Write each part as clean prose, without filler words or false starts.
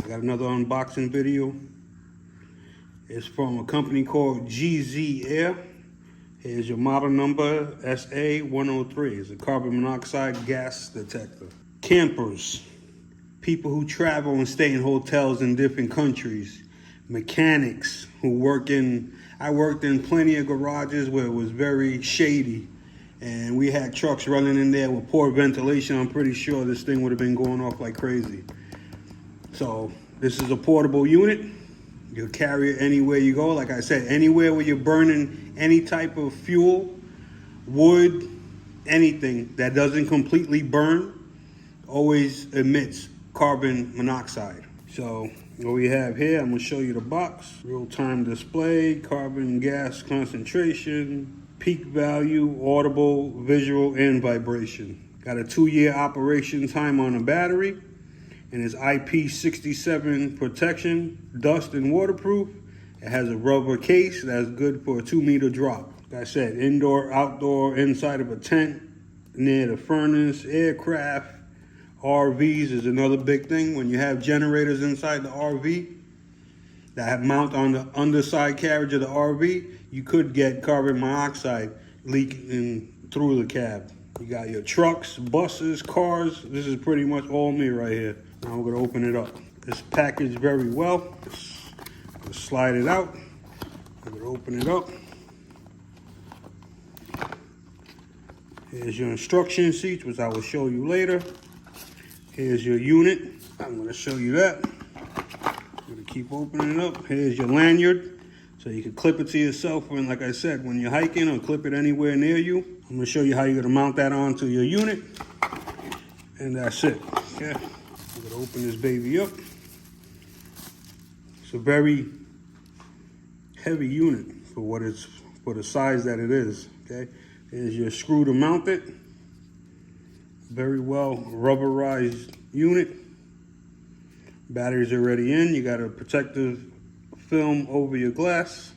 got another unboxing video. It's from a company called GZAIR. Here's your model number, SA103. It's a carbon monoxide gas detector. Campers, people who travel and stay in hotels in different countries, mechanics who I worked in plenty of garages where it was very shady and we had trucks running in there with poor ventilation. I'm pretty sure this thing would have been going off like crazy. So this is a portable unit. You'll carry it anywhere you go. Like I said, anywhere where you're burning any type of fuel, wood, anything that doesn't completely burn, always emits carbon monoxide. So what we have here, I'm gonna show you the box. Real-time display, carbon gas concentration, peak value, audible, visual, and vibration. Got a 2-year operation time on the battery, and it's IP67 protection, dust and waterproof. It has a rubber case that's good for a 2-meter drop. Like I said, indoor, outdoor, inside of a tent, near the furnace, aircraft, RVs is another big thing. When you have generators inside the RV that mount on the underside carriage of the RV, you could get carbon monoxide leaking through the cab. You got your trucks, buses, cars. This is pretty much all me right here. Now we're gonna open it up. It's packaged very well. Just slide it out. I'm gonna open it up. Here's your instruction sheets, which I will show you later. Here's your unit. I'm gonna show you that. I'm gonna keep opening it up. Here's your lanyard. So you can clip it to yourself when, like I said, when you're hiking, or clip it anywhere near you. I'm gonna show you how you're gonna mount that onto your unit. And that's it, okay? I'm gonna open this baby up. It's a very heavy unit for the size that it is, okay? Here's your screw to mount it. Very well rubberized unit. Batteries already in. You got a protective film over your glass.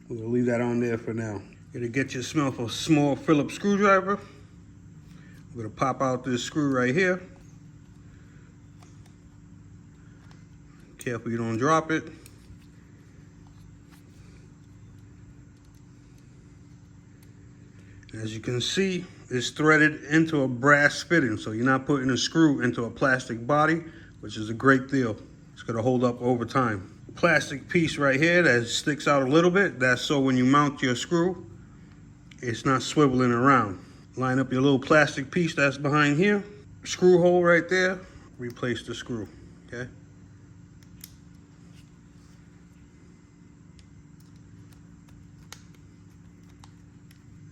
We're gonna leave that on there for now. Gonna get yourself a small Phillips screwdriver. We're gonna pop out this screw right here. Careful you don't drop it. As you can see, it's threaded into a brass fitting, so you're not putting a screw into a plastic body, which is a great deal. It's gonna hold up over time. Plastic piece right here that sticks out a little bit, that's so when you mount your screw, it's not swiveling around. Line up your little plastic piece that's behind here, screw hole right there, replace the screw, okay?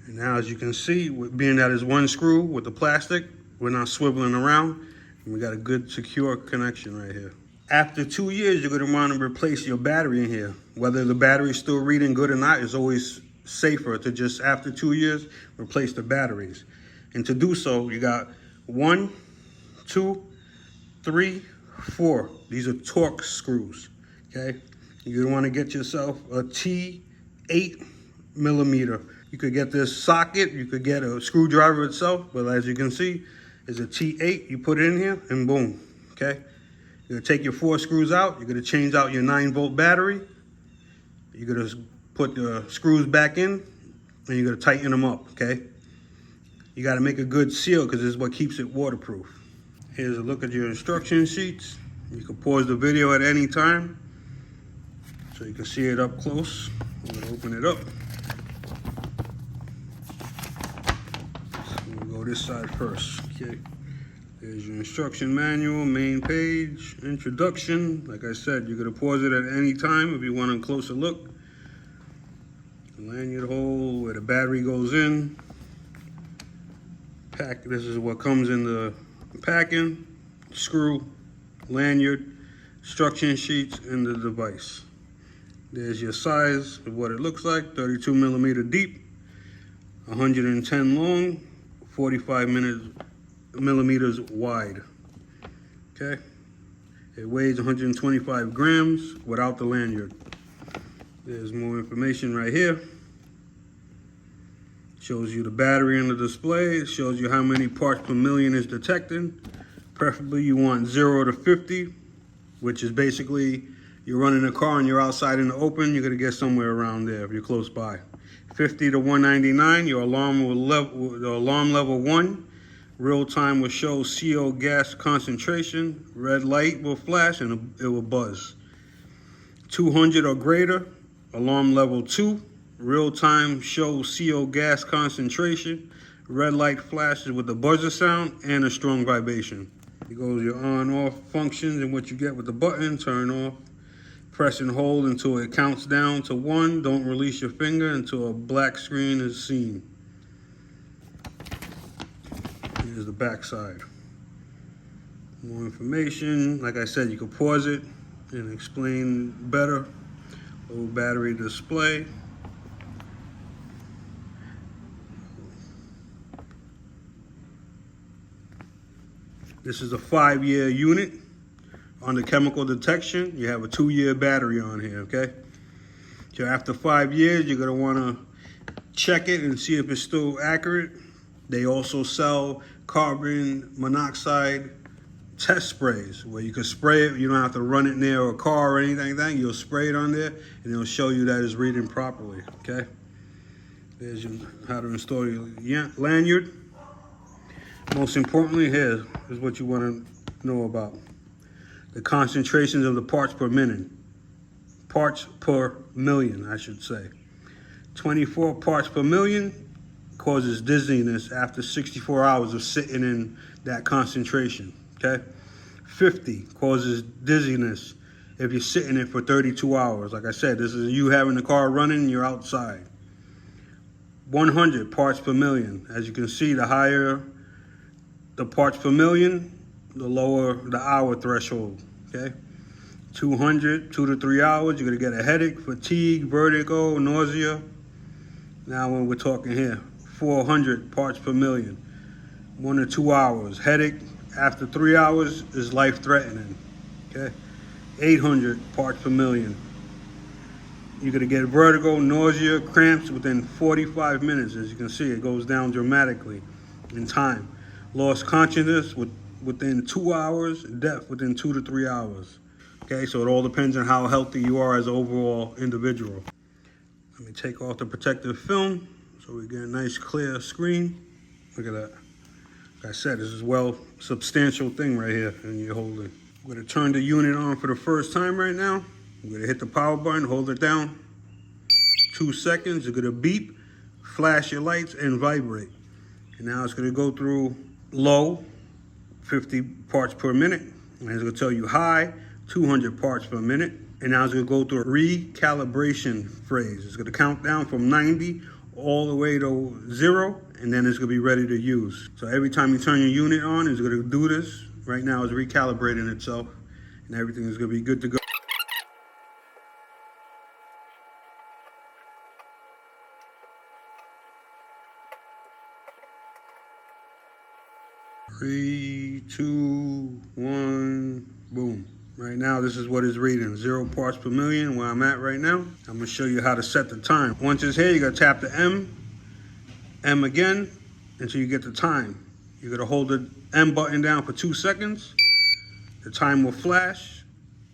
And now as you can see, being that it's one screw with the plastic, we're not swiveling around, and we got a good secure connection right here. After 2 years, you're gonna want to replace your battery in here. Whether the battery's still reading good or not, it's always safer to just, after 2 years, replace the batteries. And to do so, you got 1, 2, 3, 4. These are Torx screws, okay? You're gonna wanna get yourself a T8 millimeter. You could get this socket, you could get a screwdriver itself, but as you can see, it's a T8. You put it in here and boom, okay? You're gonna take your 4 screws out. You're gonna change out your 9-volt battery. You're gonna put the screws back in and you're gonna tighten them up, okay? You gotta make a good seal because this is what keeps it waterproof. Here's a look at your instruction sheets. You can pause the video at any time so you can see it up close. I'm gonna open it up. So we'll go this side first, okay? There's your instruction manual, main page, introduction. Like I said, you're gonna pause it at any time if you want a closer look. The lanyard hole where the battery goes in. This is what comes in the packing. Screw, lanyard, instruction sheets, and the device. There's your size of what it looks like, 32 millimeter deep, 110 long, 45 millimeters wide, okay? It weighs 125 grams without the lanyard. There's more information right here. Shows you the battery in the display. It shows you how many parts per million is detected. Preferably you want 0 to 50. which is basically you're running a car and you're outside in the open, you're gonna get somewhere around there if you're close by. 50 to 199, your alarm will the alarm level 1. Real time will show CO gas concentration. Red light will flash and it will buzz. 200 or greater, alarm level 2. Real time shows CO gas concentration. Red light flashes with a buzzer sound and a strong vibration. It goes your on-off functions and what you get with the button. Turn off. Press and hold until it counts down to 1. Don't release your finger until a black screen is seen. Here's the back side. More information. Like I said, you can pause it and explain better. Low battery display. This is a 5-year unit. On the chemical detection, you have a 2-year battery on here, okay? So after 5 years, you're gonna wanna check it and see if it's still accurate. They also sell carbon monoxide test sprays where you can spray it. You don't have to run it near a car or anything like that. You'll spray it on there and it'll show you that it's reading properly, okay? There's how to install your lanyard. Most importantly, here is what you wanna know about. The concentrations of the parts per minute. Parts per million, I should say. 24 parts per million causes dizziness after 64 hours of sitting in that concentration, okay? 50 causes dizziness if you're sitting in it for 32 hours. Like I said, this is you having the car running, you're outside. 100 parts per million. As you can see, the higher the parts per million, the lower the hour threshold, okay? 200, 2 to 3 hours, you're gonna get a headache, fatigue, vertigo, nausea. Now when we're talking here, 400 parts per million, 1 to 2 hours. Headache after 3 hours is life-threatening, okay? 800 parts per million. You're gonna get vertigo, nausea, cramps within 45 minutes. As you can see, it goes down dramatically in time. Lost consciousness within 2 hours, death within 2 to 3 hours. Okay, so it all depends on how healthy you are as an overall individual. Let me take off the protective film so we get a nice clear screen. Look at that. Like I said, this is substantial thing right here, and you're holding. I'm gonna turn the unit on for the first time right now. I'm gonna hit the power button, hold it down. 2 seconds, you're gonna beep, flash your lights, and vibrate. And now it's gonna go through low, 50 parts per minute. And it's gonna tell you high, 200 parts per minute. And now it's gonna go through a recalibration phase. It's gonna count down from 90 all the way to 0, and then it's gonna be ready to use. So every time you turn your unit on, it's gonna do this. Right now it's recalibrating itself, and everything is gonna be good to go. 3, 2, 1, boom. Right now, this is what it's reading, 0 parts per million, where I'm at right now. I'm gonna show you how to set the time. Once it's here, you're gonna tap the M again, until you get the time. You're gonna hold the M button down for 2 seconds. The time will flash,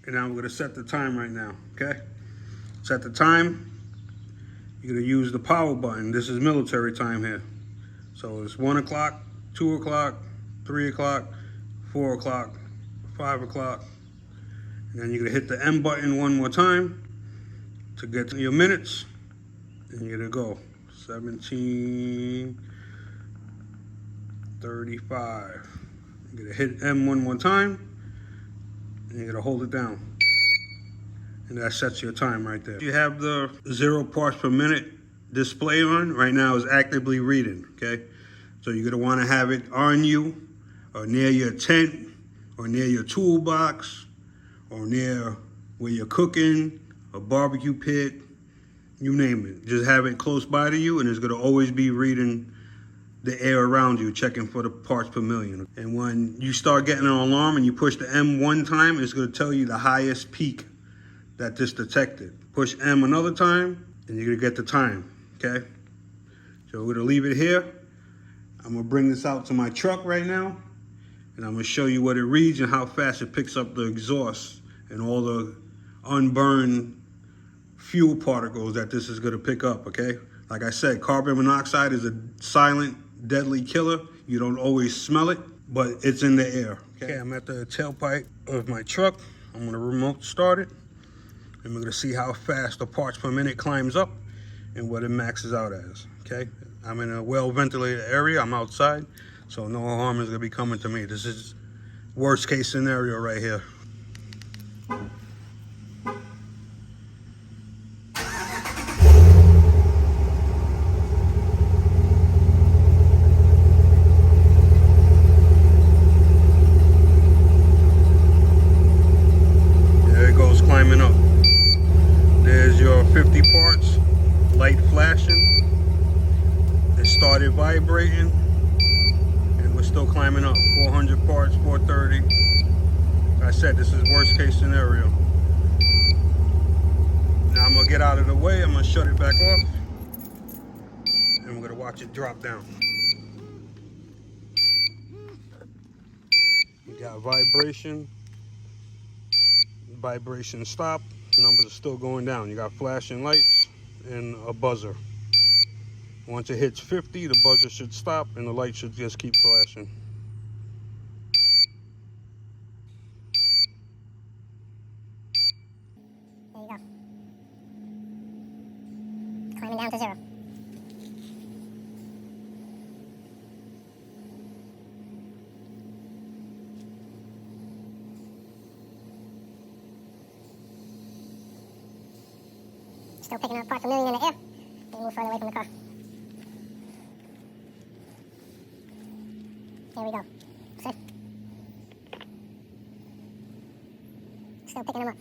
and now we're gonna set the time right now, okay? Set the time. You're gonna use the power button. This is military time here. So it's 1 o'clock, 2 o'clock, 3 o'clock, 4 o'clock, 5 o'clock. And then you're gonna hit the M button one more time to get to your minutes. And you're gonna go 17:35. You're gonna hit M one more time, and you're gonna hold it down. And that sets your time right there. You have the 0 parts per minute display on. Right now it's actively reading, okay? So you're gonna wanna have it on you, or near your tent, or near your toolbox, or near where you're cooking, a barbecue pit, you name it. Just have it close by to you, and it's gonna always be reading the air around you, checking for the parts per million. And when you start getting an alarm and you push the M one time, it's gonna tell you the highest peak that this detected. Push M another time, and you're gonna get the time, okay? So we're gonna leave it here. I'm gonna bring this out to my truck right now, and I'm gonna show you what it reads and how fast it picks up the exhaust and all the unburned fuel particles that this is gonna pick up, okay? Like I said, carbon monoxide is a silent, deadly killer. You don't always smell it, but it's in the air. Okay, I'm at the tailpipe of my truck. I'm gonna remote start it, and we're gonna see how fast the parts per minute climbs up and what it maxes out as, okay? I'm in a well-ventilated area, I'm outside, so no harm is gonna be coming to me. This is worst case scenario right here. Climbing up. There's your 50 parts, light flashing. It started vibrating, and we're still climbing up. 400 parts, 430. Like I said, this is worst case scenario. Now I'm gonna get out of the way, I'm gonna shut it back off, and we're gonna watch it drop down. We got vibration stop, numbers are still going down. You got flashing lights and a buzzer. Once it hits 50, the buzzer should stop and the light should just keep flashing. There you go. Climbing down to 0. Still picking up parts a million in the air. They move further away from the car. Here we go. See? Still picking them up.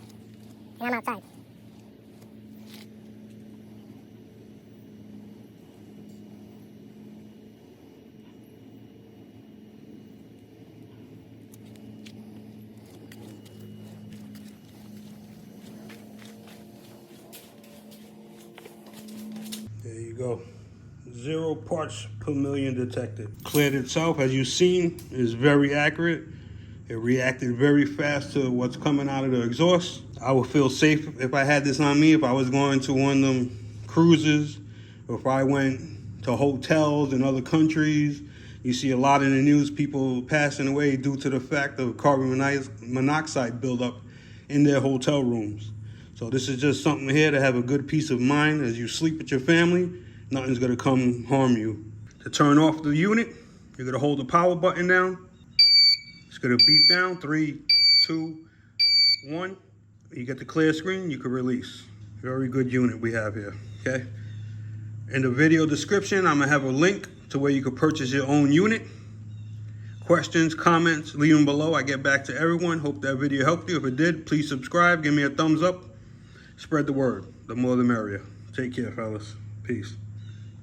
And I'm outside. There you go. 0 parts per million detected. Cleared itself, as you've seen, is very accurate. It reacted very fast to what's coming out of the exhaust. I would feel safe if I had this on me, if I was going to one of them cruises, or if I went to hotels in other countries. You see a lot in the news, people passing away due to the fact of carbon monoxide buildup in their hotel rooms. So this is just something here to have a good peace of mind as you sleep with your family. Nothing's gonna come harm you. To turn off the unit, you're gonna hold the power button down. It's gonna beep down, 3, 2, 1. You get the clear screen, you can release. Very good unit we have here, okay? In the video description, I'm gonna have a link to where you can purchase your own unit. Questions, comments, leave them below. I get back to everyone. Hope that video helped you. If it did, please subscribe, give me a thumbs up. Spread the word. The more the merrier. Take care, fellas. Peace.